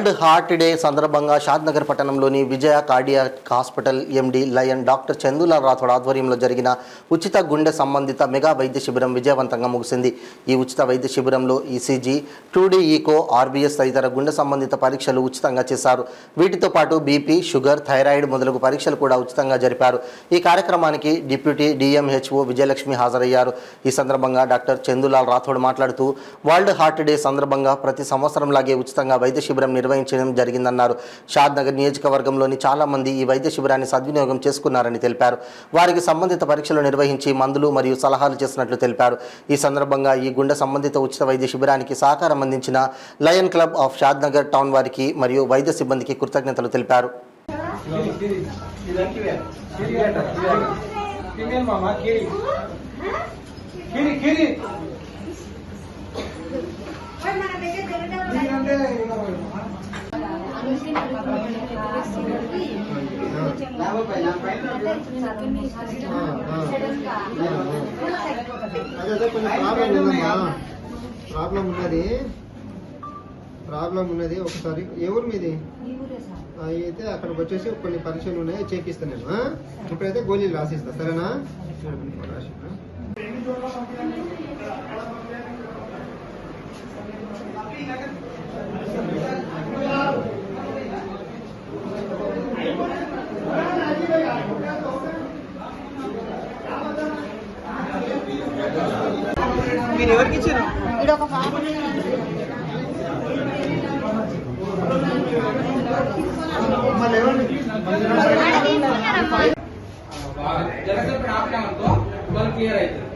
World heart day సందర్భంగా షాద్నగర్ పట్టణంలోని Vijaya cardiac hospital MD lion doctor Chandulal Rathod ఆధ్వర్యంలో జరిగిన ఉచిత గుండె సంబంధిత మెగా వైద్య శిబిరం విజయవంతంగా ముగిసింది. ఈ ఉచిత వైద్య శిబిరంలో ఈసీజీ, 2D ఈకో, ఆర్బీఎస్ తదితర గుండె సంబంధిత పరీక్షలు ఉచితంగా చేశారు. వీటితో పాటు బీపీ, షుగర్, థైరాయిడ్ మొదలగు పరీక్షలు కూడా ఉచితంగా జరిపారు. ఈ కార్యక్రమానికి డిప్యూటీ డిఎంహెచ్ఓ విజయలక్ష్మి హాజరయ్యారు. ఈ సందర్భంగా డాక్టర్ చందులాల్ రాథోడ్ మాట్లాడుతూ వరల్డ్ హార్ట్ డే సందర్భంగా ప్రతి సంవత్సరంలాగే ఉచితంగా వైద్య శిబిరం నిర్వహించడం జరిగిందన్నారు. షాద్నగర్ నియోజకవర్గంలోని చాలా మంది ఈ వైద్య శిబిరాన్ని సద్వినియోగం చేసుకున్నారని తెలిపారు. వారికి సంబంధిత పరీక్షలు నిర్వహించి మందులు మరియు సలహాలు చేసినట్లు తెలిపారు. ఈ సందర్భంగా ఈ గుండె సంబంధిత ఉచిత వైద్య శిబిరానికి సహకారం అందించిన lion club of Shadnagar town వారికి మరియు వైద్య సిబ్బందికి కృతజ్ఞతలు తెలిపారు. ప్రాబ్లం ఉన్నది ఒకసారి ఎవరు మీది అయితే అక్కడికి వచ్చేసి కొన్ని పరీక్షలు ఉన్నాయి చేపిస్తాను నేను. ఇప్పుడైతే గోళీలు రాసిస్తా, సరేనా? మీరు ఎవరికి ఇచ్చారు? జనసేన ఆపినామనుకో వాళ్ళు క్లియర్ అవుతుంది.